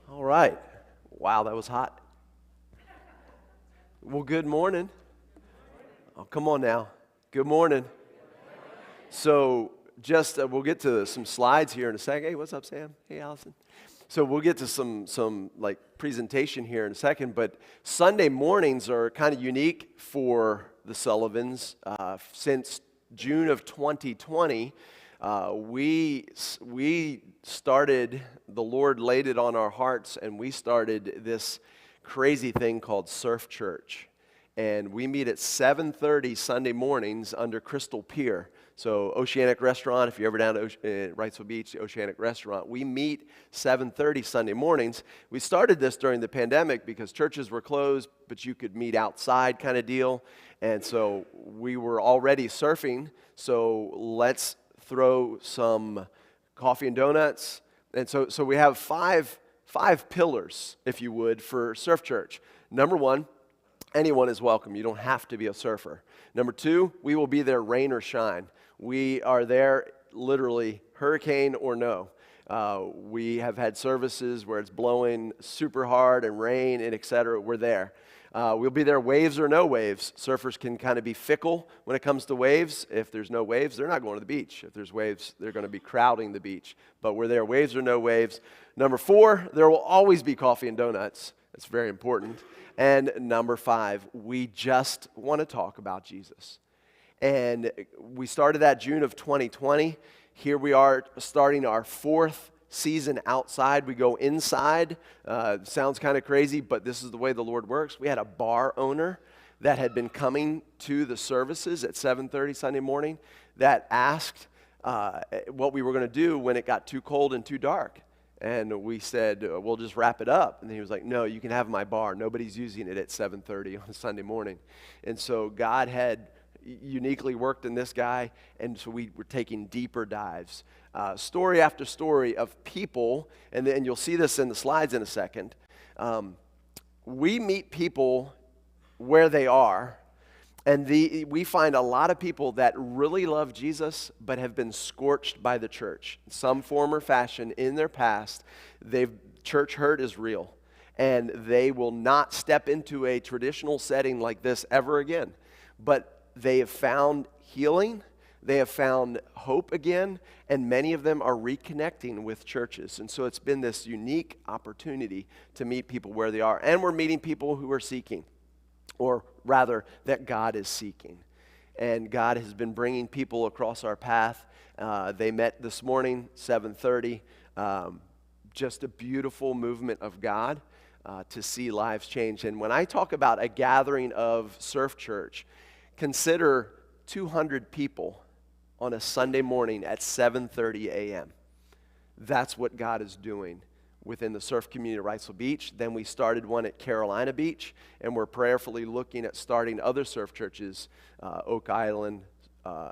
All right. Wow, that was hot. Well, good morning. Oh, come on now. Good morning. So, we'll get to some slides here in a second. Hey, what's up, Sam? Hey, Allison. So we'll get to some like presentation here in a second. But Sunday mornings are kind of unique for the Sullivans. Since June of 2020, we started. The Lord laid it on our hearts, and we started this crazy thing called Surf Church. And we meet at 7:30 Sunday mornings under Crystal Pier. So Oceanic Restaurant, if you're ever down to Wrightsville Beach, the Oceanic Restaurant, we meet 7:30 Sunday mornings. We started this during the pandemic because churches were closed, but you could meet outside kind of deal. And so we were already surfing, so let's throw some coffee and donuts. And so we have five pillars, if you would, for Surf Church. Number one, anyone is welcome. You don't have to be a surfer. Number two, we will be there rain or shine. We are there literally hurricane or no. We have had services where it's blowing super hard and rain and et cetera. We're there. We'll be there waves or no waves. Surfers can kind of be fickle when it comes to waves. If there's no waves, they're not going to the beach. If there's waves, they're going to be crowding the beach. But we're there waves or no waves. Number four, there will always be coffee and donuts. That's very important. And number five, we just want to talk about Jesus. And we started that June of 2020. Here we are starting our fourth season outside. We go inside. Sounds kind of crazy, but this is the way the Lord works. We had a bar owner that had been coming to the services at 7:30 Sunday morning that asked what we were going to do when it got too cold and too dark. And we said, we'll just wrap it up. And he was like, no, you can have my bar. Nobody's using it at 7:30 on a Sunday morning. And so God had uniquely worked in this guy, and so we were taking deeper dives. Story after story of people, and then you'll see this in the slides in a second. We meet people where they are, and we find a lot of people that really love Jesus but have been scorched by the church. In some form or fashion in their past, church hurt is real, and they will not step into a traditional setting like this ever again. But they have found healing, they have found hope again, and many of them are reconnecting with churches. And so it's been this unique opportunity to meet people where they are. And we're meeting people who are seeking, or rather, that God is seeking. And God has been bringing people across our path. They met this morning, 7:30. Just a beautiful movement of God to see lives change. And when I talk about a gathering of Surf Church, consider 200 people on a Sunday morning at 7:30 a.m. That's what God is doing within the surf community at Wrightsville Beach. Then we started one at Carolina Beach, and we're prayerfully looking at starting other surf churches, Oak Island,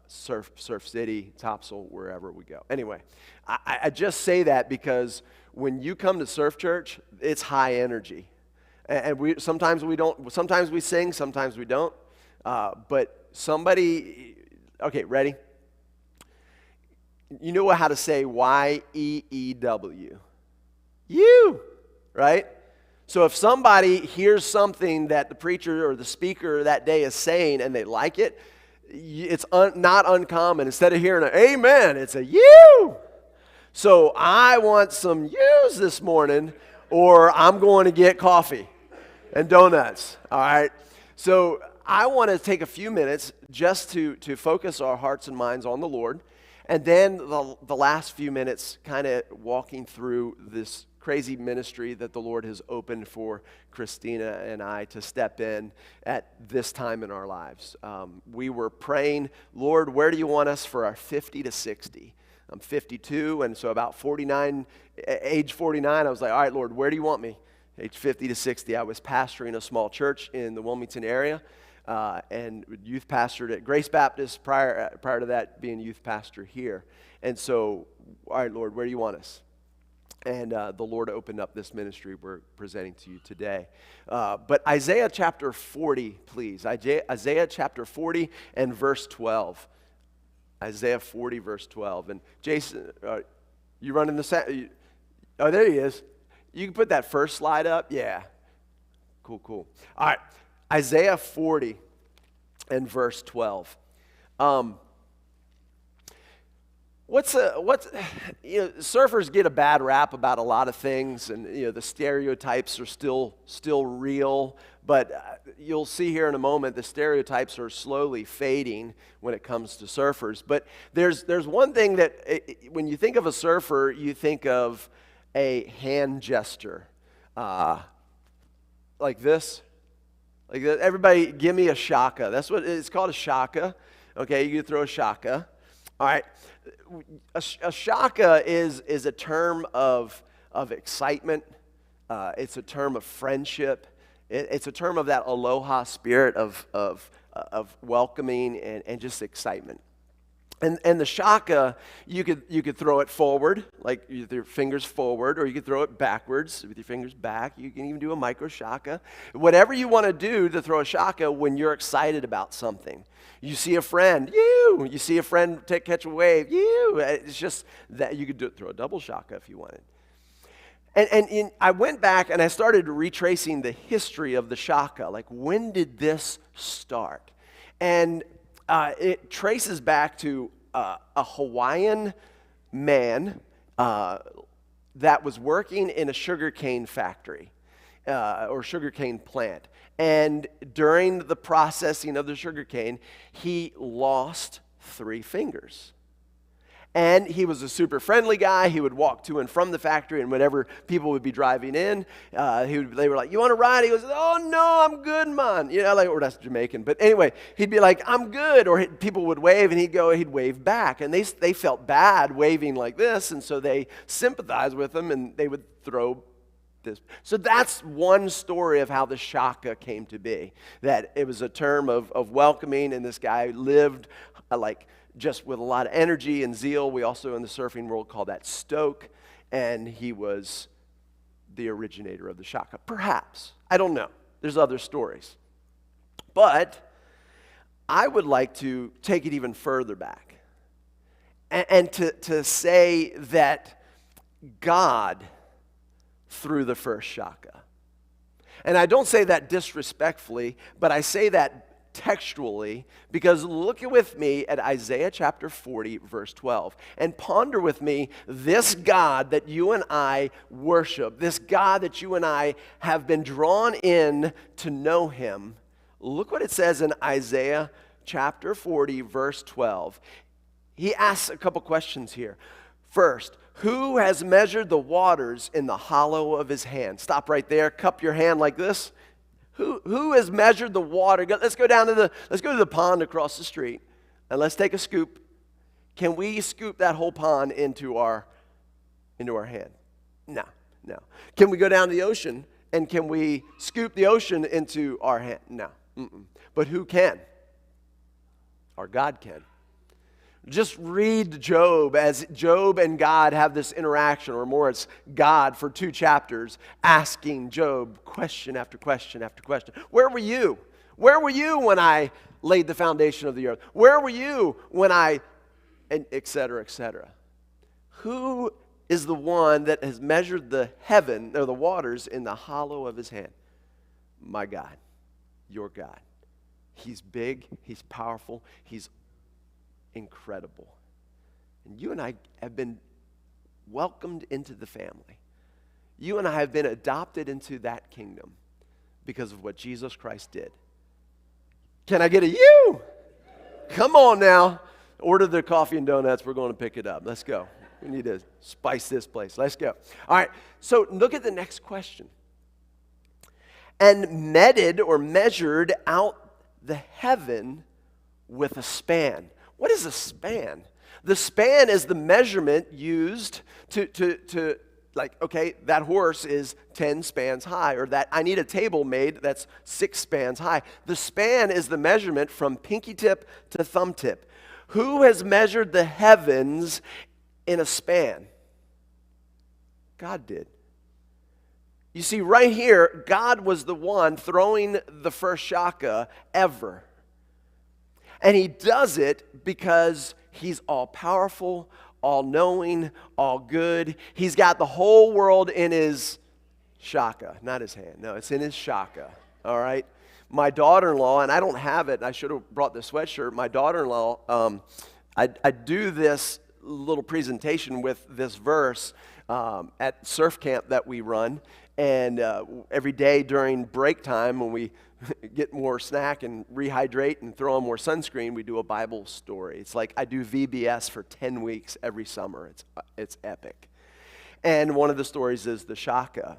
Surf City, Topsail, wherever we go. Anyway, I just say that because when you come to Surf Church, it's high energy. And sometimes we sing, sometimes we don't. But somebody, okay, ready? You know how to say Y-E-E-W. You, right? So if somebody hears something that the preacher or the speaker that day is saying and they like it, it's not uncommon. Instead of hearing an amen, it's a you. So I want some yous this morning, or I'm going to get coffee and donuts, all right? So I want to take a few minutes just to focus our hearts and minds on the Lord, and then the last few minutes kind of walking through this crazy ministry that the Lord has opened for Christina and I to step in at this time in our lives. We were praying, Lord, where do you want us for our 50 to 60? I'm 52, and so about 49, age 49, I was like, all right, Lord, where do you want me? Age 50 to 60, I was pastoring a small church in the Wilmington area. And youth pastored at Grace Baptist prior to that being youth pastor here. And so, all right, Lord, where do you want us? And the Lord opened up this ministry we're presenting to you today. But Isaiah chapter 40, please. Isaiah chapter 40 and verse 12. Isaiah 40, verse 12. And Jason, you running the... Oh, there he is. You can put that first slide up. Yeah. Cool. All right. Isaiah 40 and verse 12. Surfers get a bad rap about a lot of things, and the stereotypes are still real. But you'll see here in a moment the stereotypes are slowly fading when it comes to surfers. But there's one thing that when you think of a surfer, you think of a hand gesture, like this. Like that. Everybody, give me a shaka. That's what it's called, a shaka. Okay, you can throw a shaka. All right. A shaka is a term of excitement. It's a term of friendship. It's a term of that aloha spirit of welcoming and just excitement. And the shaka, you could throw it forward, like with your fingers forward, or you could throw it backwards with your fingers back. You can even do a micro shaka. Whatever you want to do to throw a shaka when you're excited about something. You see a friend, you see a friend catch a wave, It's just that you could throw a double shaka if you wanted. And I went back and I started retracing the history of the shaka. Like, when did this start? And it traces back to a Hawaiian man that was working in a sugarcane factory or sugarcane plant. And during the processing of the sugarcane, he lost 3 fingers. And he was a super friendly guy. He would walk to and from the factory, and whenever people would be driving in, they were like, "You want to ride?" He goes, "Oh, no, I'm good, man." Or that's Jamaican. But anyway, he'd be like, "I'm good." Or people would wave, and he'd wave back. And they felt bad waving like this, and so they sympathized with him, and they would throw this. So that's one story of how the shaka came to be, that it was a term of welcoming, and this guy lived just with a lot of energy and zeal. We also in the surfing world call that stoke, and he was the originator of the shaka. Perhaps. I don't know. There's other stories. But I would like to take it even further back and to say that God threw the first shaka. And I don't say that disrespectfully, but I say that textually, because look with me at Isaiah chapter 40, verse 12, and ponder with me this God that you and I worship, this God that you and I have been drawn in to know him. Look what it says in Isaiah chapter 40, verse 12. He asks a couple questions here. First, who has measured the waters in the hollow of his hand? Stop right there. Cup your hand like this. Who has measured the water? Let's go to the pond across the street, and let's take a scoop. Can we scoop that whole pond into our hand? No. Can we go down to the ocean, and can we scoop the ocean into our hand? No. But who can? Our God can. Just read Job, as Job and God have this interaction, or more, it's God for 2 chapters asking Job question after question after question. Where were you? Where were you when I laid the foundation of the earth? Where were you when and et cetera, et cetera. Who is the one that has measured the heaven, or the waters, in the hollow of his hand? My God, your God. He's big, he's powerful, he's incredible. And you and I have been welcomed into the family. You and I have been adopted into that kingdom because of what Jesus Christ did. Can I get a you? Come on now. Order the coffee and donuts. We're going to pick it up. Let's go. We need to spice this place. Let's go. All right. So look at the next question. And measured out the heaven with a span. What is a span? The span is the measurement used to okay, that horse is 10 spans high, or that I need a table made that's 6 spans high. The span is the measurement from pinky tip to thumb tip. Who has measured the heavens in a span? God did. You see, right here, God was the one throwing the first shaka ever. And he does it because he's all-powerful, all-knowing, all-good. He's got the whole world in his Shaka, not his hand. No, it's in his shaka. All right. My daughter-in-law, and I don't have it. I should have brought the sweatshirt. My daughter-in-law, I do this little presentation with this verse at surf camp that we run, and every day during break time when we get more snack and rehydrate and throw on more sunscreen, we do a Bible story. It's like I do VBS for 10 weeks every summer. It's epic. And one of the stories is the shaka.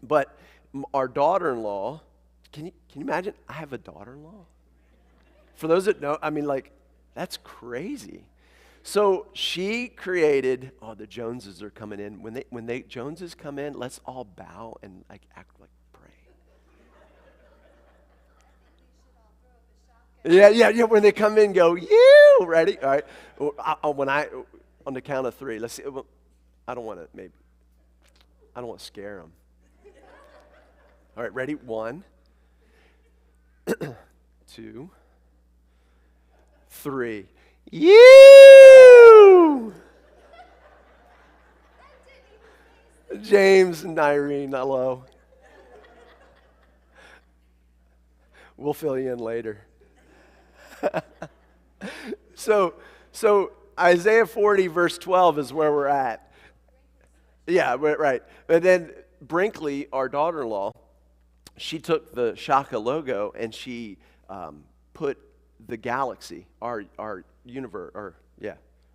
But our daughter-in-law, can you imagine? I have a daughter-in-law. For those that know, I mean, like, that's crazy. So she created. Oh, the Joneses are coming in. When they Joneses come in, let's all bow and like act like praying. Yeah. When they come in, go you ready? All right. On the count of three. Let's see. I don't want to scare them. All right, ready? 1, 2, 3. You! James and Irene, hello. We'll fill you in later. So Isaiah 40 verse 12 is where we're at. Yeah, right. And then Brinkley, our daughter-in-law, she took the Shaka logo and she put the galaxy, our universe,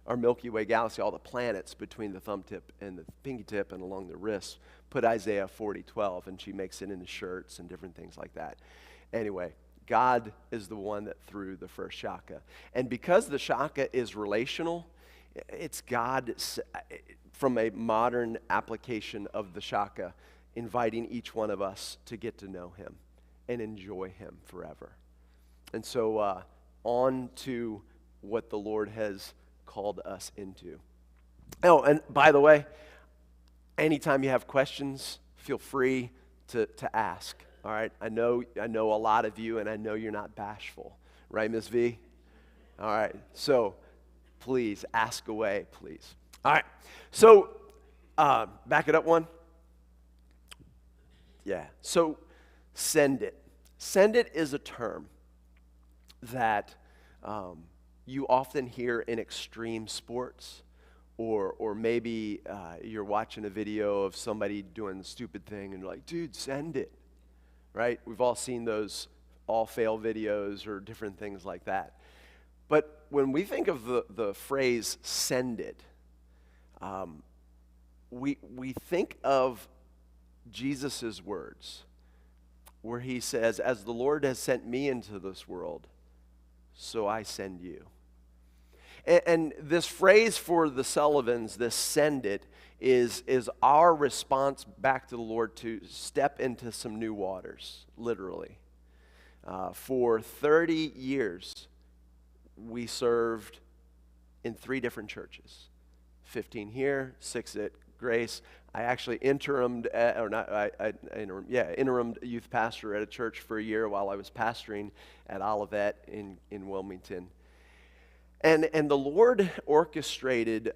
our Milky Way galaxy, all the planets between the thumb tip and the pinky tip and along the wrist, put Isaiah 40:12, and she makes it into shirts and different things like that. Anyway, God is the one that threw the first Shaka. And because the Shaka is relational, it's God, from a modern application of the Shaka, inviting each one of us to get to know him and enjoy him forever. And so on to what the Lord has called us into. Oh, and by the way, anytime you have questions, feel free to ask. All right, I know a lot of you, and I know you're not bashful, right, Ms. V? All right, so please ask away, please. All right, so back it up one. Yeah, so send it. Send it is a term that you often hear in extreme sports, or maybe you're watching a video of somebody doing a stupid thing and you're like, dude, send it, right? We've all seen those all-fail videos or different things like that. But when we think of the phrase send it, we think of Jesus' words, where he says, as the Lord has sent me into this world, so I send you. And this phrase for the Sullivans, this send it, is our response back to the Lord to step into some new waters, literally. For 30 years, we served in 3 different churches. 15 here, 6 at Grace. I actually interimed youth pastor at a church for a year while I was pastoring at Olivet in Wilmington. And the Lord orchestrated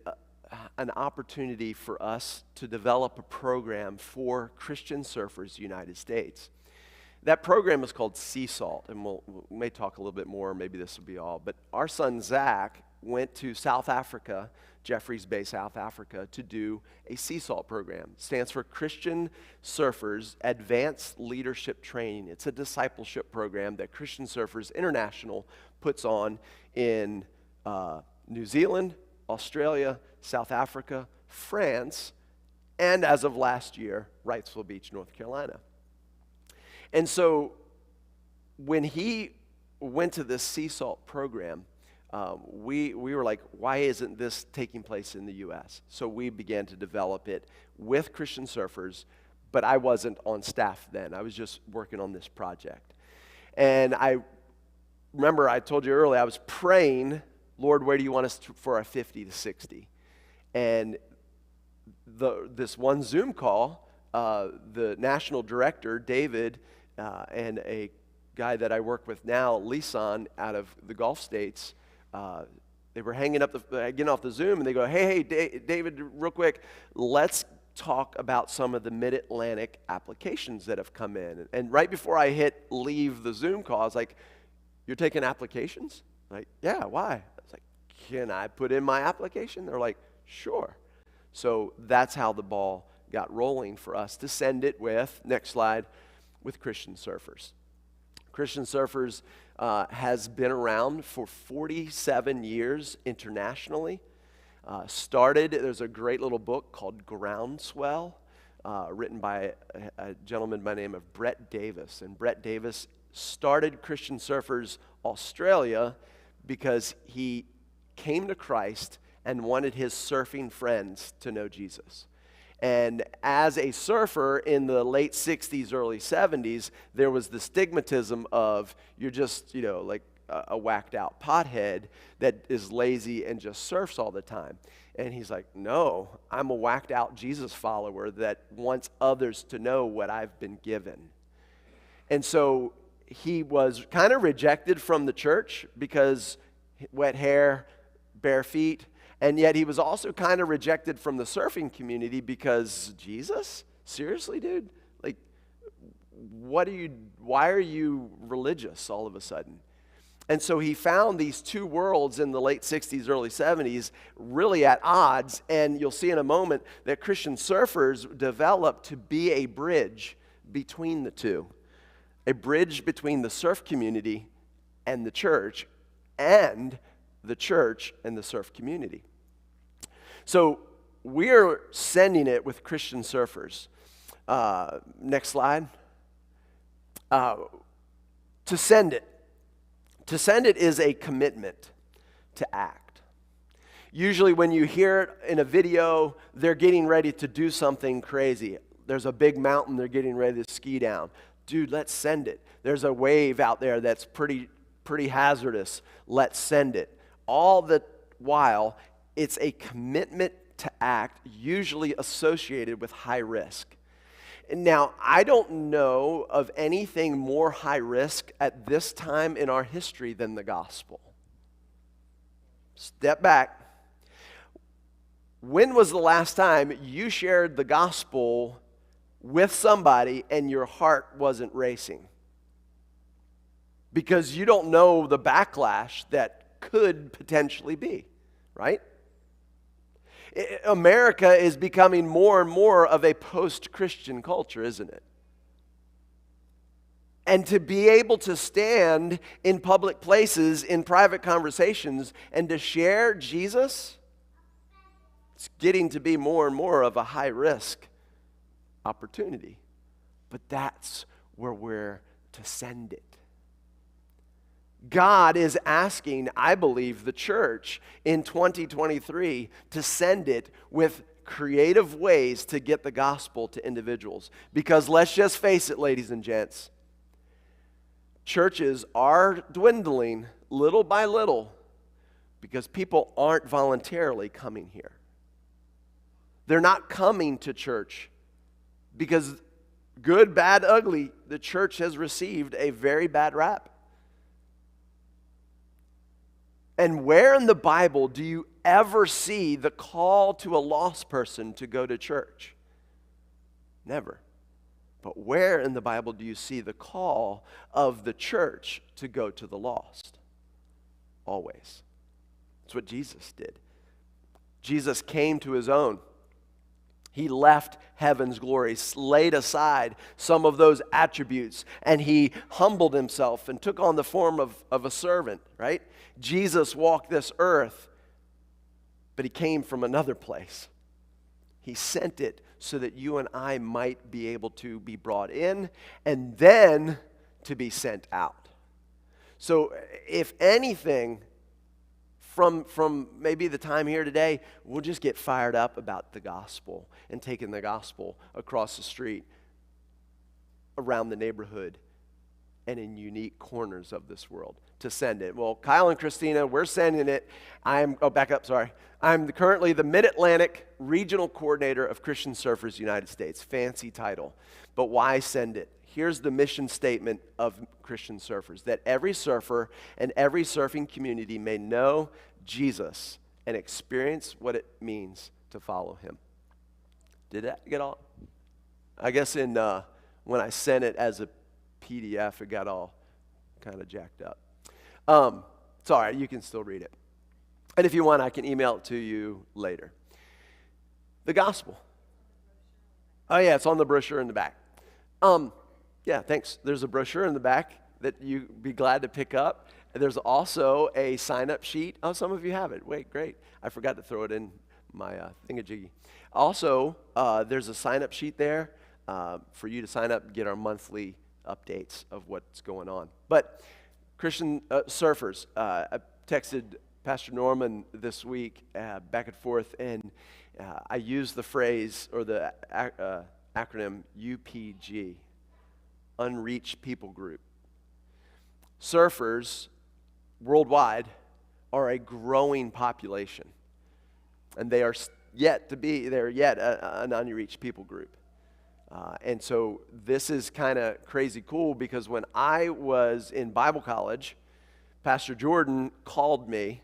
an opportunity for us to develop a program for Christian surfers United States. That program is called Sea Salt, and we may talk a little bit more, maybe this will be all, but our son Zach went to South Africa, Jeffreys Bay, South Africa, to do a Sea Salt program. It stands for Christian Surfers Advanced Leadership Training. It's a discipleship program that Christian Surfers International puts on in New Zealand, Australia, South Africa, France, and as of last year, Wrightsville Beach, North Carolina. And so when he went to this Sea Salt program, we were like, why isn't this taking place in the U.S.? So we began to develop it with Christian surfers, but I wasn't on staff then. I was just working on this project. And I remember I told you earlier, I was praying, Lord, where do you want us for our 50 to 60? And this one Zoom call, the national director, David, and a guy that I work with now, Lisan, out of the Gulf states, they were getting off the Zoom, and they go, hey, David, real quick, let's talk about some of the Mid-Atlantic applications that have come in. And right before I hit leave the Zoom call, I was like, "You're taking applications?" Like, "Yeah, why?" I was like, "Can I put in my application?" They're like, "Sure." So that's how the ball got rolling for us to send it with, next slide, with Christian Surfers. Christian Surfers has been around for 47 years internationally. There's a great little book called Groundswell, written by a gentleman by the name of Brett Davis. And Brett Davis started Christian Surfers Australia because he came to Christ and wanted his surfing friends to know Jesus. And as a surfer in the late 60s, early 70s, there was the stigmatism of you're just, like a whacked out pothead that is lazy and just surfs all the time. And he's like, "No, I'm a whacked out Jesus follower that wants others to know what I've been given." And so he was kind of rejected from the church because wet hair, bare feet, and yet he was also kind of rejected from the surfing community because Jesus? Seriously, dude? Like, why are you religious all of a sudden? And so he found these two worlds in the late 60s, early 70s, really at odds. And you'll see in a moment that Christian Surfers developed to be a bridge between the two. A bridge between the surf community and the church, and the church and the surf community. So we're sending it with Christian Surfers. Next slide. To send it. To send it is a commitment to act. Usually when you hear it in a video, they're getting ready to do something crazy. There's a big mountain they're getting ready to ski down. Dude, let's send it. There's a wave out there that's pretty hazardous. Let's send it. All the while, it's a commitment to act, usually associated with high risk. Now, I don't know of anything more high risk at this time in our history than the gospel. Step back. When was the last time you shared the gospel with somebody and your heart wasn't racing? Because you don't know the backlash that could potentially be, right? America is becoming more and more of a post-Christian culture, isn't it? And to be able to stand in public places, in private conversations, and to share Jesus, it's getting to be more and more of a high-risk opportunity. But that's where we're to send it. God is asking, I believe, the church in 2023 to send it with creative ways to get the gospel to individuals. Because let's just face it, ladies and gents, churches are dwindling little by little because people aren't voluntarily coming here. They're not coming to church because good, bad, ugly, the church has received a very bad rap. And where in the Bible do you ever see the call to a lost person to go to church? Never. But where in the Bible do you see the call of the church to go to the lost? Always. That's what Jesus did. Jesus came to his own. He left heaven's glory, laid aside some of those attributes, and he humbled himself and took on the form of a servant, right? Jesus walked this earth, but he came from another place. He sent it so that you and I might be able to be brought in and then to be sent out. So if anything, from maybe the time here today, we'll just get fired up about the gospel and taking the gospel across the street, around the neighborhood, and in unique corners of this world to send it. Well, Kyle and Christina, we're sending it. I'm currently the Mid-Atlantic Regional Coordinator of Christian Surfers United States. Fancy title. But why send it? Here's the mission statement of Christian Surfers: that every surfer and every surfing community may know Jesus and experience what it means to follow him. Did that get all? I guess when I sent it as a PDF, it got all kind of jacked up. It's all right. You can still read it. And if you want, I can email it to you later. The gospel. Oh, yeah, it's on the brochure in the back. Yeah, thanks. There's a brochure in the back that you'd be glad to pick up. There's also a sign-up sheet. Oh, some of you have it. Wait, great. I forgot to throw it in my thingamajiggy. Also, there's a sign-up sheet there for you to sign up and get our monthly updates of what's going on. But Christian surfers, I texted Pastor Norman this week back and forth, and I used the phrase or the acronym UPG, Unreached People Group. Surfers worldwide are a growing population, and they're yet an unreached people group. And so this is kind of crazy cool because when I was in Bible college, Pastor Jordan called me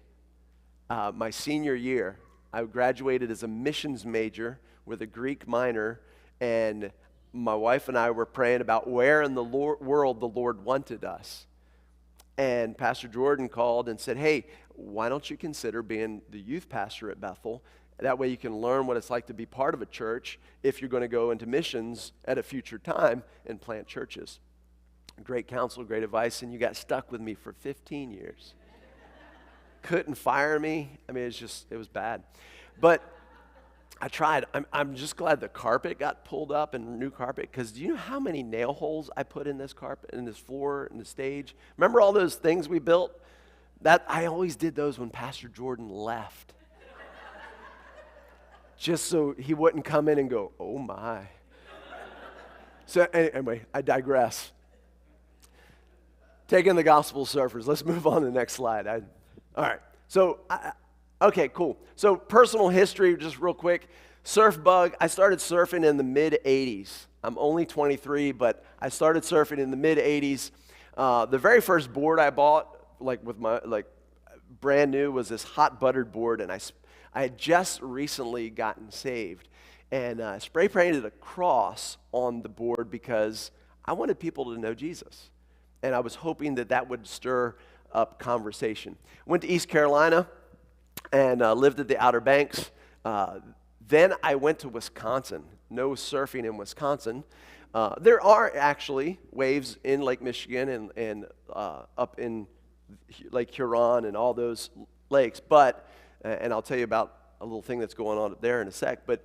my senior year. I graduated as a missions major with a Greek minor, and my wife and I were praying about where in the world the Lord wanted us. And Pastor Jordan called and said, hey, why don't you consider being the youth pastor at Bethel? That way you can learn what it's like to be part of a church if you're going to go into missions at a future time and plant churches. Great counsel, great advice, and you got stuck with me for 15 years. Couldn't fire me. I mean, it was bad. But I tried. I'm just glad the carpet got pulled up and new carpet, because do you know how many nail holes I put in this carpet, in this floor, in the stage? Remember all those things we built? That I always did those when Pastor Jordan left. Just so he wouldn't come in and go, oh my. So anyway, I digress. Taking the gospel surfers. Let's move on to the next slide. All right. So, okay, cool. So personal history, just real quick. Surf bug. I started surfing in the mid-'80s. I'm only 23, but I started surfing in the mid-'80s. The very first board I bought, brand new, was this hot buttered board, and I had just recently gotten saved, and spray painted a cross on the board because I wanted people to know Jesus, and I was hoping that would stir up conversation. Went to East Carolina and lived at the Outer Banks. Then I went to Wisconsin. No surfing in Wisconsin. There are actually waves in Lake Michigan and up in Lake Huron and all those lakes, but and I'll tell you about a little thing that's going on up there in a sec, but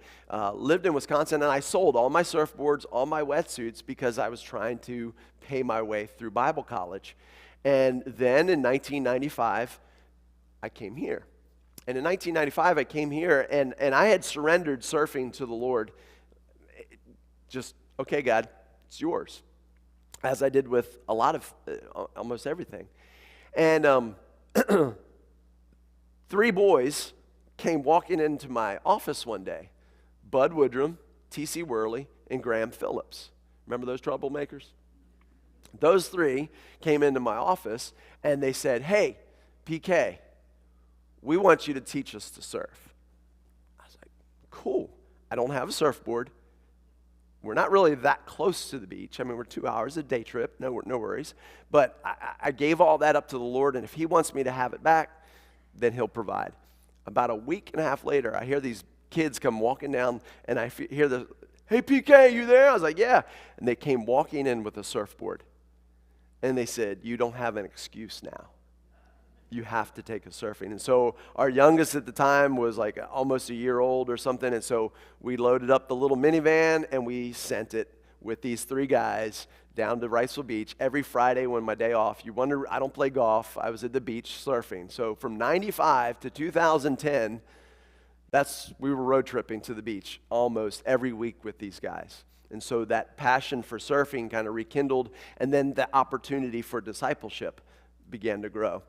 lived in Wisconsin, and I sold all my surfboards, all my wetsuits, because I was trying to pay my way through Bible college. And then in 1995, I came here. And in 1995, I came here, and I had surrendered surfing to the Lord. Just, okay, God, it's yours. As I did with a lot of, almost everything. And 3 boys came walking into my office one day. Bud Woodrum, T.C. Worley, and Graham Phillips. Remember those troublemakers? Those 3 came into my office, and they said, hey, PK, we want you to teach us to surf. I was like, cool. I don't have a surfboard. We're not really that close to the beach. I mean, we're 2 hours a day trip. No worries. But I gave all that up to the Lord, and if he wants me to have it back, then he'll provide. About a week and a half later, I hear these kids come walking down, and I hear the, hey, PK, you there? I was like, yeah. And they came walking in with a surfboard. And they said, you don't have an excuse now. You have to take a surfing. And so our youngest at the time was like almost a year old or something, and so we loaded up the little minivan, and we sent it with these 3 guys down to Riceville Beach every Friday when my day off. You wonder, I don't play golf. I was at the beach surfing. So from 95 to 2010, we were road tripping to the beach almost every week with these guys. And so that passion for surfing kind of rekindled, and then the opportunity for discipleship began to grow.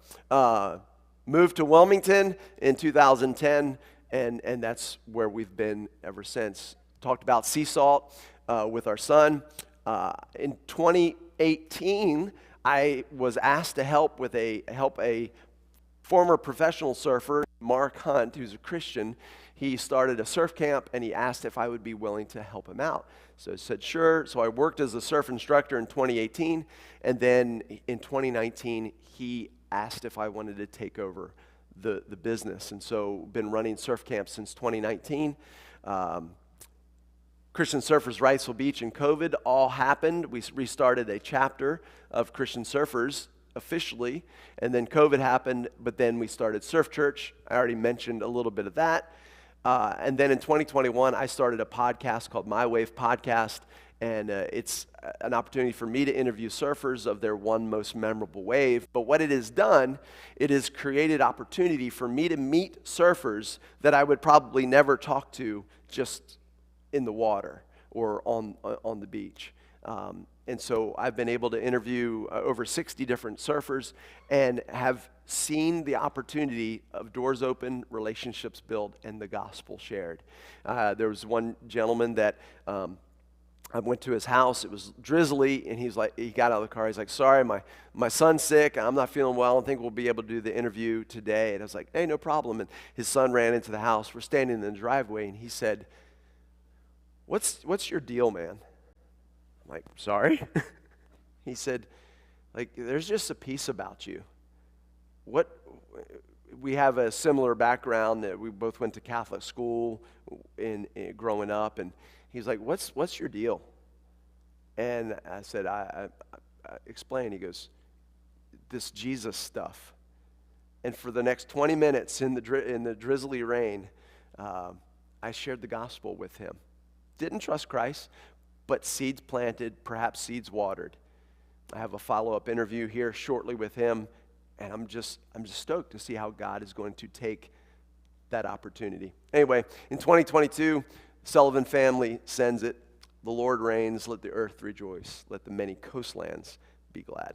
Moved to Wilmington in 2010, and that's where we've been ever since. Talked about sea salt with our son. In 2018, I was asked to help a former professional surfer, Mark Hunt, who's a Christian. he started a surf camp, and he asked if I would be willing to help him out. So I said, sure. So I worked as a surf instructor in 2018, and then in 2019, he asked if I wanted to take over the business. And so been running surf camps since 2019. Christian Surfers Wrightsville Beach and COVID all happened. We restarted a chapter of Christian Surfers officially, and then COVID happened, but then we started Surf Church. I already mentioned a little bit of that. And then in 2021, I started a podcast called My Wave Podcast, and it's an opportunity for me to interview surfers of their one most memorable wave. But what it has done, it has created opportunity for me to meet surfers that I would probably never talk to just in the water or on the beach. And so I've been able to interview over 60 different surfers and have seen the opportunity of doors open, relationships built, and the gospel shared. There was one gentleman that I went to his house. It was drizzly, and he got out of the car. He's like, sorry, my son's sick. I'm not feeling well. I don't think we'll be able to do the interview today. And I was like, hey, no problem. And his son ran into the house. We're standing in the driveway, and he said, what's your deal, man? I'm like, sorry? He said, like, there's just a peace about you. We have a similar background that we both went to Catholic school in growing up, and he's like, what's your deal? And I said, I explained. He goes, this Jesus stuff. And for the next 20 minutes in the drizzly rain, I shared the gospel with him. Didn't trust Christ, but seeds planted, perhaps seeds watered. I have a follow-up interview here shortly with him, and I'm just stoked to see how God is going to take that opportunity. Anyway, in 2022, Sullivan family sends it. The Lord reigns, let the earth rejoice, let the many coastlands be glad.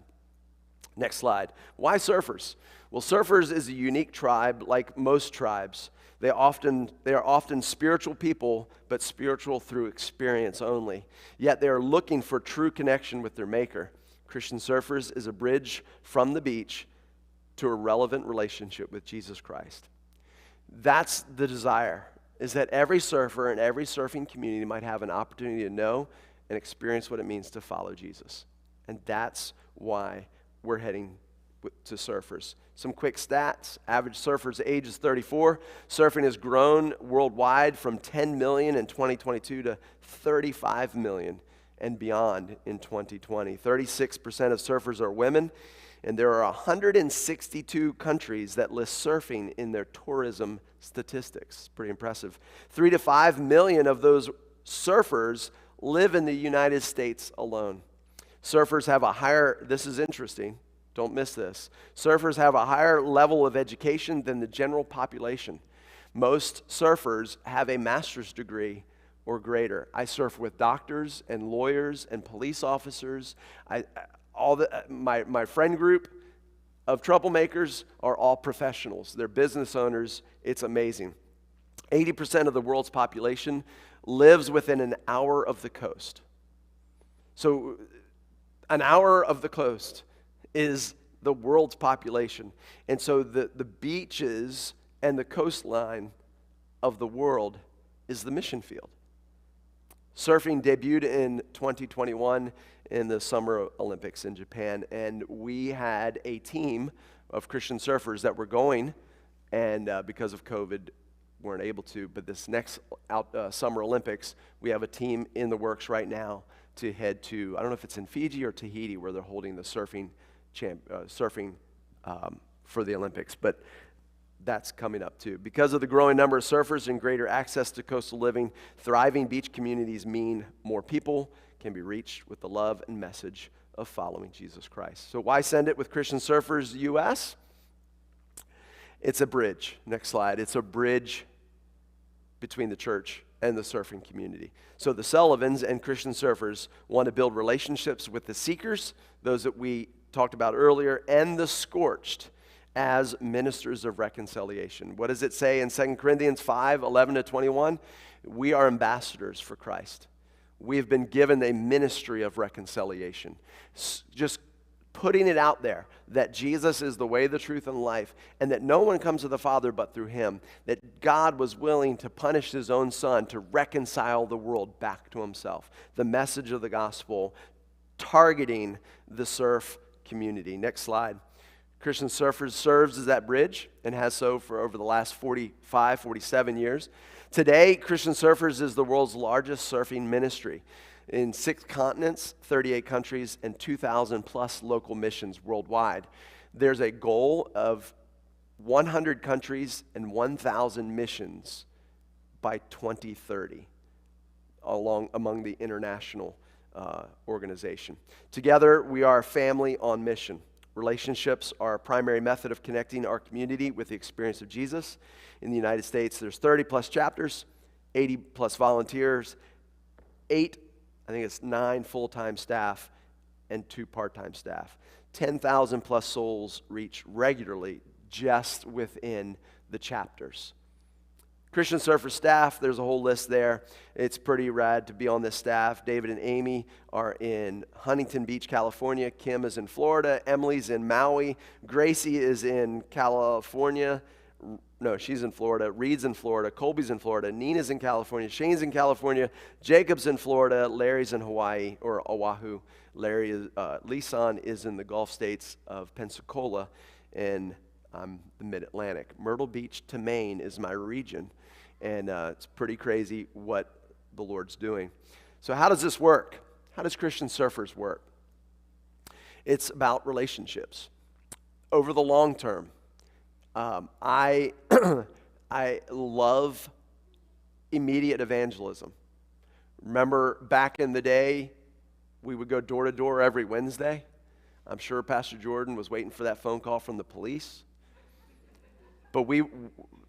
Next slide. Why surfers? Well, surfers is a unique tribe like most tribes. They are often spiritual people, but spiritual through experience only. Yet they are looking for true connection with their Maker. Christian Surfers is a bridge from the beach to a relevant relationship with Jesus Christ. That's the desire, is that every surfer and every surfing community might have an opportunity to know and experience what it means to follow Jesus. And that's why we're heading to surfers. Some quick stats. Average surfer's age is 34. Surfing has grown worldwide from 10 million in 2022 to 35 million and beyond in 2020. 36% of surfers are women, and there are 162 countries that list surfing in their tourism statistics. Pretty impressive. 3 to 5 million of those surfers live in the United States alone. Surfers have a higher, this is interesting, don't miss this. Surfers have a higher level of education than the general population. Most surfers have a master's degree or greater. I surf with doctors and lawyers and police officers. My friend group of troublemakers are all professionals. They're business owners. It's amazing. 80% of the world's population lives within an hour of the coast. So an hour of the coast is the world's population. And so the beaches and the coastline of the world is the mission field. Surfing debuted in 2021 in the Summer Olympics in Japan, and we had a team of Christian surfers that were going, and because of COVID, weren't able to. But this next Summer Olympics, we have a team in the works right now to head to, I don't know if it's in Fiji or Tahiti, where they're holding the surfing for the Olympics, but that's coming up too. Because of the growing number of surfers and greater access to coastal living, thriving beach communities mean more people can be reached with the love and message of following Jesus Christ. So why send it with Christian Surfers US? It's a bridge. Next slide. It's a bridge between the church and the surfing community. So the Sullivans and Christian Surfers want to build relationships with the seekers, those that we talked about earlier, and the scorched as ministers of reconciliation. What does it say in 2 Corinthians 5:11-21? We are ambassadors for Christ. We have been given a ministry of reconciliation. Just putting it out there that Jesus is the way, the truth, and life, and that no one comes to the Father but through him, that God was willing to punish his own son to reconcile the world back to himself. The message of the gospel targeting the surf community. Next slide. Christian Surfers serves as that bridge and has so for over the last 45, 47 years. Today, Christian Surfers is the world's largest surfing ministry in 6 continents, 38 countries, and 2,000 plus local missions worldwide. There's a goal of 100 countries and 1,000 missions by 2030 among the international organization. Together, we are a family on mission. Relationships are a primary method of connecting our community with the experience of Jesus. In the United States, there's 30 plus chapters, 80 plus volunteers, 9 full-time staff, and 2 part-time staff. 10,000 plus souls reach regularly just within the chapters. Christian Surfer staff, there's a whole list there. It's pretty rad to be on this staff. David and Amy are in Huntington Beach, California. Kim is in Florida. Emily's in Maui. Gracie is in California. No, she's in Florida. Reed's in Florida. Colby's in Florida. Nina's in California. Shane's in California. Jacob's in Florida. Larry's in Hawaii, or Oahu. Lisan is in the Gulf states of Pensacola, and I'm the Mid-Atlantic. Myrtle Beach to Maine is my region, and it's pretty crazy what the Lord's doing. So how does this work? How does Christian Surfers work? It's about relationships. Over the long term, I love immediate evangelism. Remember back in the day, we would go door to door every Wednesday. I'm sure Pastor Jordan was waiting for that phone call from the police. But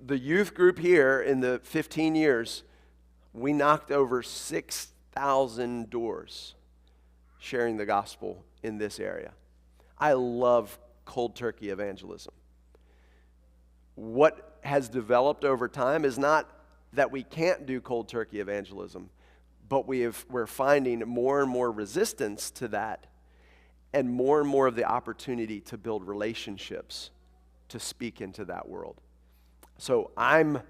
the youth group here in the 15 years, we knocked over 6,000 doors sharing the gospel in this area. I love cold turkey evangelism. What has developed over time is not that we can't do cold turkey evangelism, but we're finding more and more resistance to that and more of the opportunity to build relationships to speak into that world. So I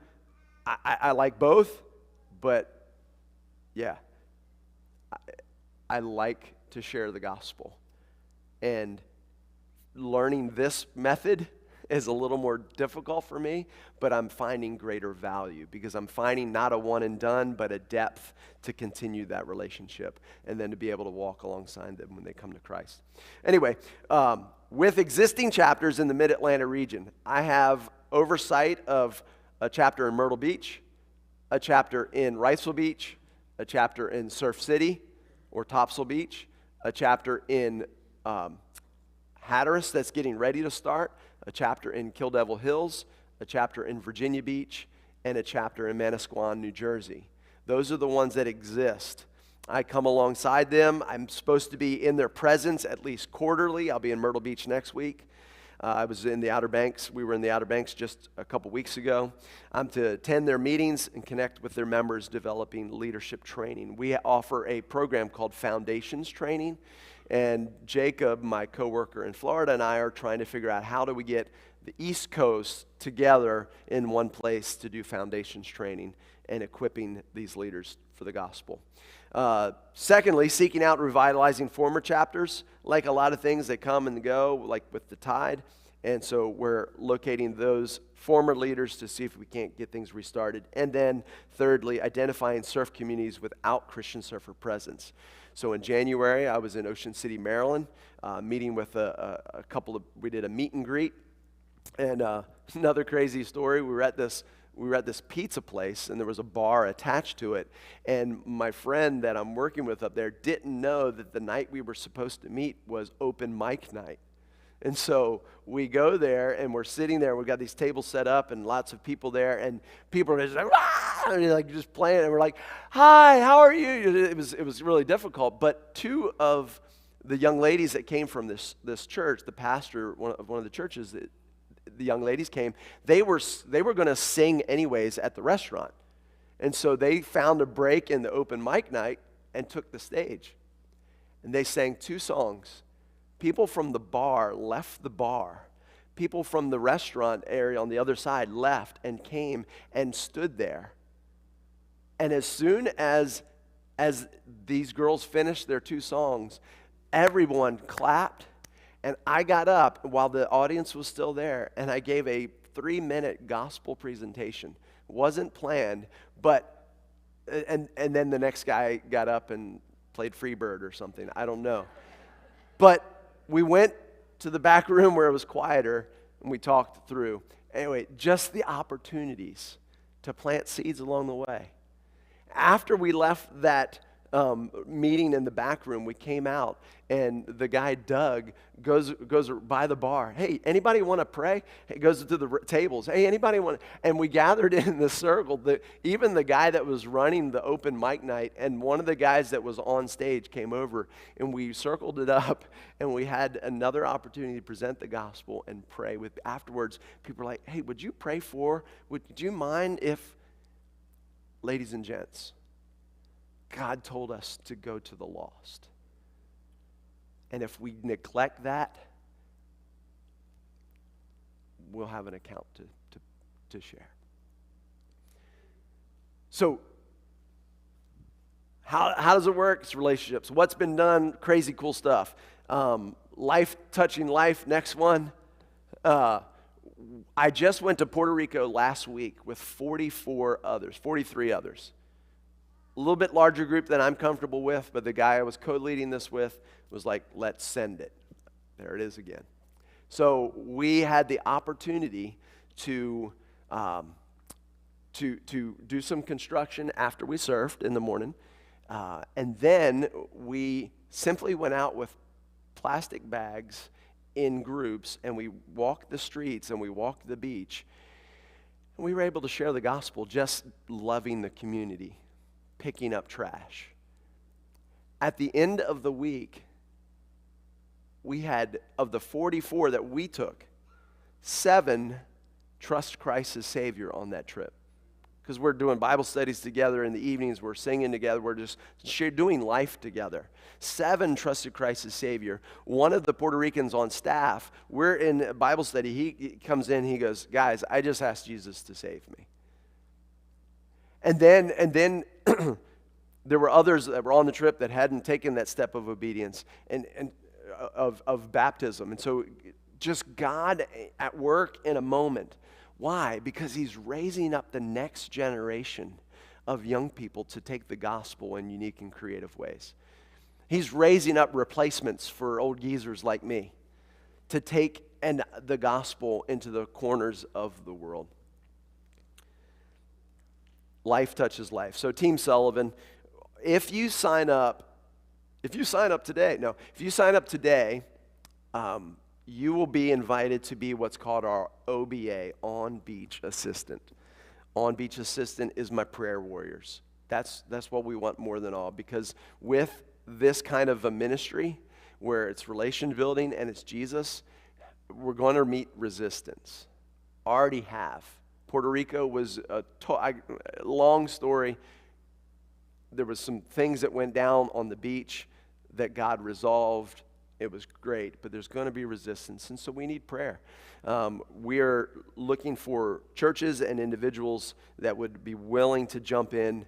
like both, but yeah, I like to share the gospel. And learning this method is a little more difficult for me, but I'm finding greater value because I'm finding not a one and done, but a depth to continue that relationship and then to be able to walk alongside them when they come to Christ. Anyway, with existing chapters in the Mid-Atlantic region, I have oversight of a chapter in Myrtle Beach, a chapter in Wrightsville Beach, a chapter in Surf City or Topsail Beach, a chapter in Hatteras that's getting ready to start, a chapter in Kill Devil Hills, a chapter in Virginia Beach, and a chapter in Manasquan, New Jersey. Those are the ones that exist. I come alongside them. I'm supposed to be in their presence at least quarterly. I'll be in Myrtle Beach next week. I was in the Outer Banks. We were in the Outer Banks just a couple weeks ago. I'm to attend their meetings and connect with their members developing leadership training. We offer a program called Foundations Training. And Jacob, my coworker in Florida, and I are trying to figure out how do we get the East Coast together in one place to do foundations training and equipping these leaders for the gospel. Secondly, seeking out revitalizing former chapters. Like a lot of things, they come and go, like with the tide. And so we're locating those former leaders to see if we can't get things restarted. And then thirdly, identifying surf communities without Christian surfer presence. So in January, I was in Ocean City, Maryland, meeting with a couple of, we did a meet and greet. And another crazy story, we were at this pizza place, and there was a bar attached to it. And my friend that I'm working with up there didn't know that the night we were supposed to meet was open mic night. And so we go there, and we're sitting there. We've got these tables set up and lots of people there, and people are just like, "Rah!" And like just playing, and we're like, "Hi, how are you?" It was really difficult. But two of the young ladies that came from this church, the pastor of one of the churches, the young ladies came. They were going to sing anyways at the restaurant, and so they found a break in the open mic night and took the stage, and they sang 2 songs People from the bar left the bar. People from the restaurant area on the other side left and came and stood there. And as soon as these girls finished their 2 songs, everyone clapped, and I got up while the audience was still there, and I gave a 3-minute gospel presentation. Wasn't planned, but and then the next guy got up and played Freebird or something. I don't know. But we went to the back room where it was quieter, and we talked through. Anyway, just the opportunities to plant seeds along the way. After we left that meeting in the back room, we came out, and the guy, Doug, goes by the bar. Hey, anybody want to pray? He goes to the tables. Hey, anybody want to? And we gathered in the circle. Even the guy that was running the open mic night and one of the guys that was on stage came over, and we circled it up, and we had another opportunity to present the gospel and pray. Afterwards, people were like, hey, would you pray would you mind if, ladies and gents, God told us to go to the lost. And if we neglect that, we'll have an account to share. So, how does it work? It's relationships. What's been done? Crazy cool stuff. Life touching life. Next one. I just went to Puerto Rico last week with 43 others. A little bit larger group than I'm comfortable with, but the guy I was co-leading this with was like, let's send it. There it is again. So we had the opportunity to do some construction after we surfed in the morning, and then we simply went out with plastic bags in groups, and we walked the streets and we walked the beach, and we were able to share the gospel, just loving the community, picking up trash. At the end of the week, we had, of the 44 that we took, 7 trust Christ as Savior on that trip. Because we're doing Bible studies together in the evenings, we're singing together, we're just doing life together. 7 trusted Christ as Savior. One of the Puerto Ricans on staff, we're in Bible study, he comes in, he goes, guys, I just asked Jesus to save me. And then there were others that were on the trip that hadn't taken that step of obedience and of baptism. And so just God at work in a moment. Why? Because he's raising up the next generation of young people to take the gospel in unique and creative ways. He's raising up replacements for old geezers like me to take the gospel into the corners of the world. Life touches life. So Team Sullivan, if you sign up today, you will be invited to be what's called our OBA, on-beach assistant. On-beach assistant is my prayer warriors. That's what we want more than all, because with this kind of a ministry where it's relation building and it's Jesus, we're going to meet resistance. Already have. Puerto Rico was a long story. There was some things that went down on the beach that God resolved. It was great, but there's going to be resistance, and so we need prayer. We are looking for churches and individuals that would be willing to jump in,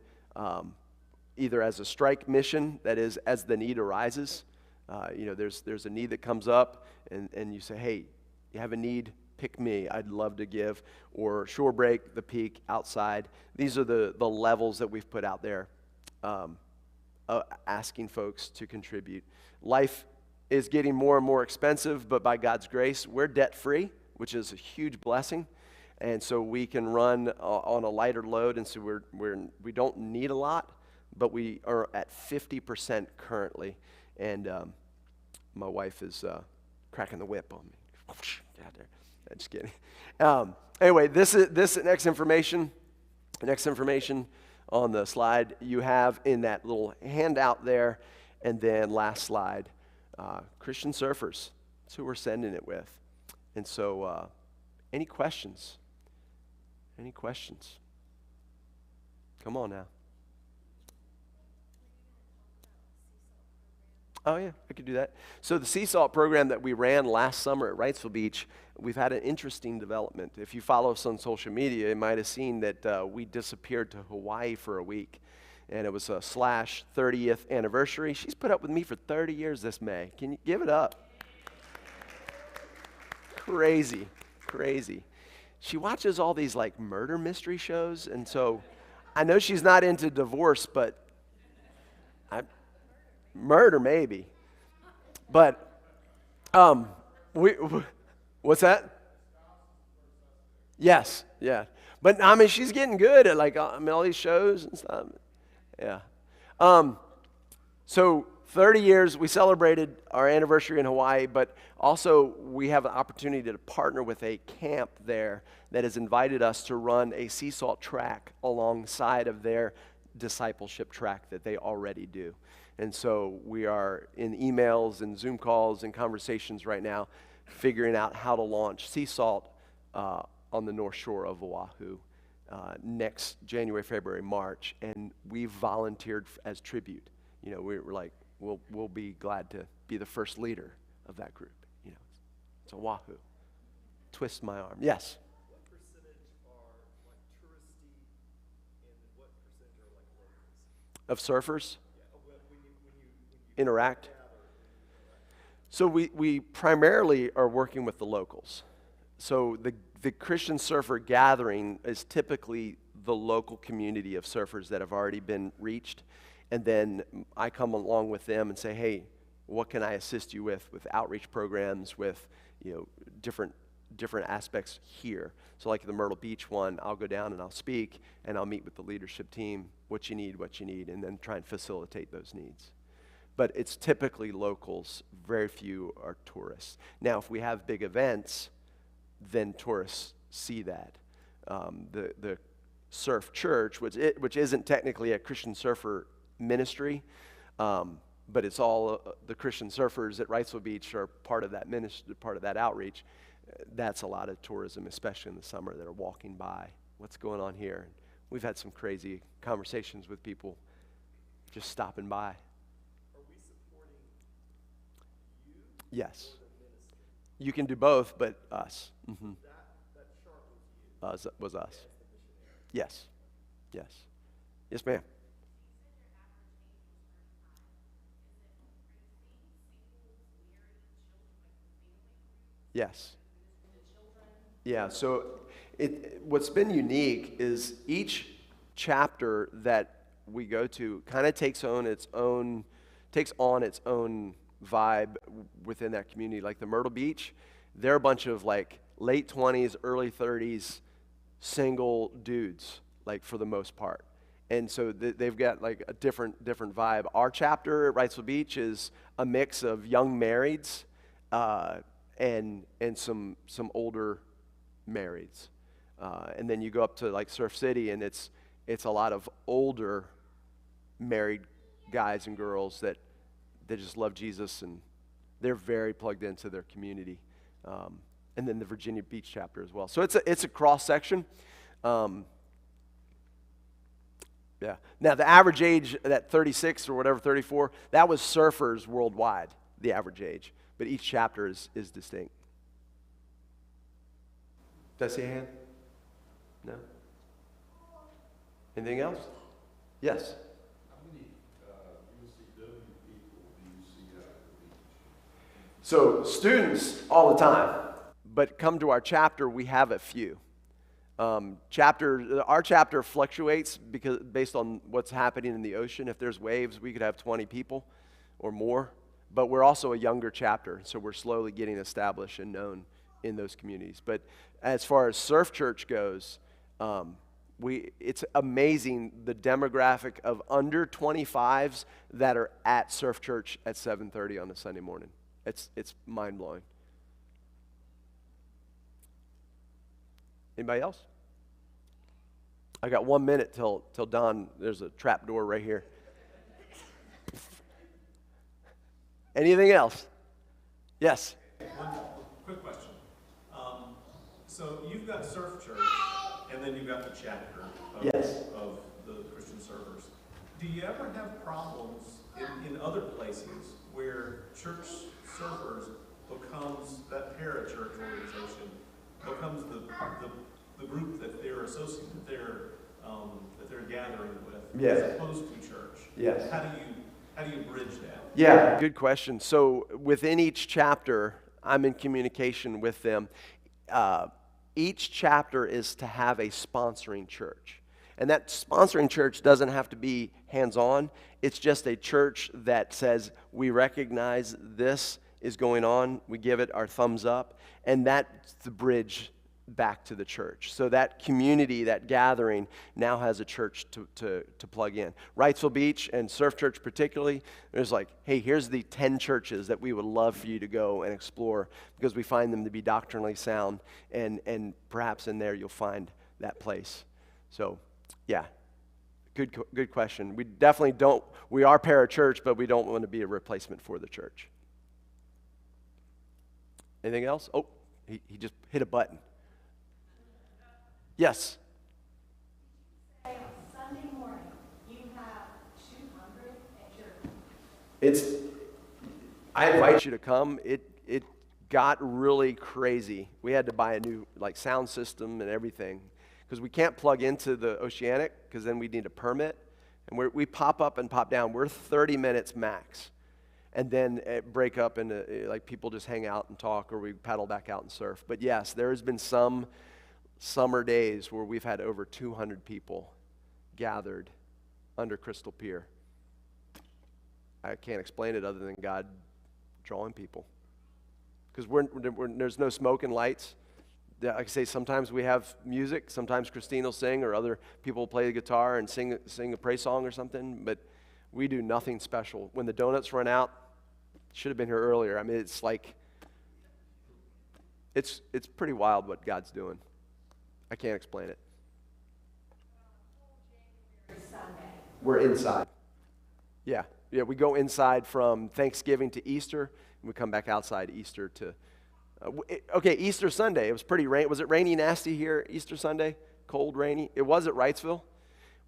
either as a strike mission, that is, as the need arises. There's a need that comes up, and you say, hey, you have a need, pick me, I'd love to give. Or shore break, the peak, outside. These are the levels that we've put out there, asking folks to contribute. Life is getting more and more expensive, but by God's grace, we're debt-free, which is a huge blessing. And so we can run on a lighter load, and so we don't need a lot, but we are at 50% currently. And my wife is cracking the whip on me. Get out there. Just kidding. Anyway, this next information on the slide you have in that little handout there, and then last slide. Christian surfers. That's who we're sending it with. And so, any questions? Any questions? Come on now. Oh, yeah, I could do that. So the sea salt program that we ran last summer at Wrightsville Beach, we've had an interesting development. If you follow us on social media, you might have seen that we disappeared to Hawaii for a week. And it was a / 30th anniversary. She's put up with me for 30 years this May. Can you give it up? Crazy, crazy. She watches all these like murder mystery shows, and so I know she's not into divorce, but murder maybe. But what's that? Yes, yeah. But I mean, she's getting good at like all these shows and stuff. Yeah. So 30 years, we celebrated our anniversary in Hawaii, but also we have an opportunity to partner with a camp there that has invited us to run a sea salt track alongside of their discipleship track that they already do. And so we are in emails and Zoom calls and conversations right now figuring out how to launch sea salt on the North Shore of Oahu next January, February, March. And we volunteered as tribute. You know, we're like, we'll be glad to be the first leader of that group. You know, it's Oahu. Twist my arm. Yes? What percentage are like touristy and what percentage are like locals? Of surfers? When you Interact? So we primarily are working with the locals. So the Christian surfer gathering is typically the local community of surfers that have already been reached. And then I come along with them and say, hey, what can I assist you with outreach programs, with different aspects here. So like the Myrtle Beach one, I'll go down and I'll speak and I'll meet with the leadership team, what you need, and then try and facilitate those needs. But it's typically locals, very few are tourists. Now, if we have big events, then tourists see that. The Surf Church, which isn't technically a Christian surfer ministry, but it's all the Christian surfers at Wrightsville Beach are part of that ministry, part of that outreach. That's a lot of tourism, especially in the summer, that are walking by. What's going on here? We've had some crazy conversations with people just stopping by. Are we supporting you? Yes. Or the ministry? You can do both, but us. Mm-hmm. That chart was you. Was us. As the missionary. Yes. Yes. Yes, ma'am. Yes. Yeah, so what's been unique is each chapter that we go to kind of takes on its own vibe within that community. Like the Myrtle Beach, they're a bunch of like late 20s, early 30s single dudes, like for the most part. And so they've got like a different vibe. Our chapter at Wrightsville Beach is a mix of young marrieds and some older marrieds. And then you go up to like Surf City, and it's a lot of older married guys and girls that just love Jesus, and they're very plugged into their community. And then the Virginia Beach chapter as well. So it's a cross section. Yeah. Now the average age, that 36 or whatever, 34, that was surfers worldwide, the average age. But each chapter is distinct. Does he hand? No? Anything else? Yes. How many UCW people do you see out at the beach? So students all the time, but come to our chapter, we have a few. Our chapter fluctuates based on what's happening in the ocean. If there's waves, we could have 20 people or more. But we're also a younger chapter, so we're slowly getting established and known in those communities. But as far as Surf Church goes, it's amazing the demographic of under 25s that are at Surf Church at 7:30 on a Sunday morning. It's mind-blowing. Anybody else? I got 1 minute till dawn. There's a trap door right here. Anything else? Yes. One quick question. So you've got Surf Church, and then you've got the chapter of the Christian Surfers. Do you ever have problems in other places where church surfers becomes, that para-church organization becomes the group that they're associated, that they're gathering with, Yeah. as opposed to church. Yes. How do you bridge that? Yeah, good question. So within each chapter, I'm in communication with them. Each chapter is to have a sponsoring church. And that sponsoring church doesn't have to be hands-on. It's just a church that says, we recognize this is going on. We give it our thumbs up. And that's the bridge back to the church. So that community, that gathering, now has a church to plug in. Wrightsville Beach and Surf Church particularly, there's like, hey, here's the 10 churches that we would love for you to go and explore because we find them to be doctrinally sound, and perhaps in there you'll find that place. So, yeah, good question. We definitely don't, we are para-church, but we don't want to be a replacement for the church. Anything else? Oh, he just hit a button. Yes. Say on Sunday morning, you have 200 at your... I invite you to come. It got really crazy. We had to buy a new sound system and everything because we can't plug into the Oceanic because then we need a permit. And we pop up and pop down. We're 30 minutes max. And then break up and people just hang out and talk, or we paddle back out and surf. But yes, there has been some summer days where we've had over 200 people gathered under Crystal Pier. I can't explain it other than God drawing people. Because there's no smoke and lights. Like I say, sometimes we have music. Sometimes Christine will sing, or other people will play the guitar and sing a praise song or something. But we do nothing special. When the donuts run out, should have been here earlier. I mean, it's like, it's pretty wild what God's doing. I can't explain it. We're inside. Yeah, we go inside from Thanksgiving to Easter, and we come back outside Easter to, Easter Sunday. It was pretty rainy. Was it rainy nasty here Easter Sunday? Cold, rainy? It was at Wrightsville.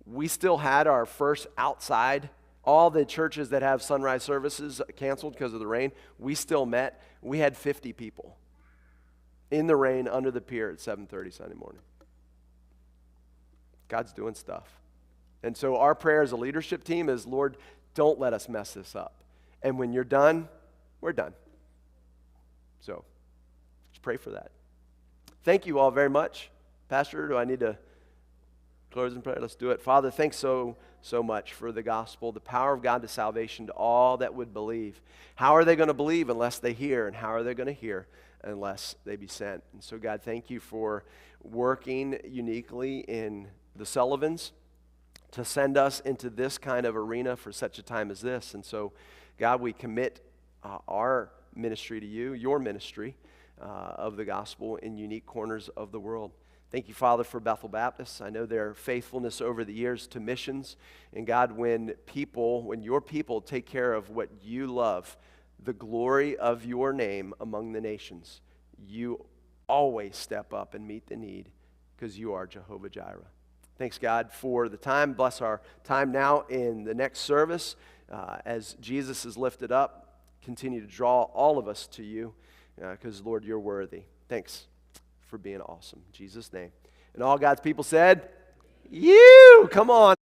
We still had our first outside. All the churches that have sunrise services canceled because of the rain, we still met. We had 50 people in the rain under the pier at 7:30 Sunday morning. God's doing stuff. And so our prayer as a leadership team is, Lord, don't let us mess this up. And when you're done, we're done. So let's pray for that. Thank you all very much. Pastor, do I need to close in prayer? Let's do it. Father, thanks so much for the gospel, the power of God to salvation to all that would believe. How are they going to believe unless they hear? And how are they going to hear unless they be sent? And so, God, thank you for working uniquely in the Sullivans to send us into this kind of arena for such a time as this. And so, God, we commit our ministry to you, your ministry of the gospel in unique corners of the world. Thank you, Father, for Bethel Baptist. I know their faithfulness over the years to missions. And God, when your people take care of what you love, the glory of your name among the nations, you always step up and meet the need because you are Jehovah Jireh. Thanks, God, for the time. Bless our time now in the next service. As Jesus is lifted up, continue to draw all of us to you because, Lord, you're worthy. Thanks for being awesome. In Jesus' name. And all God's people said, you, come on.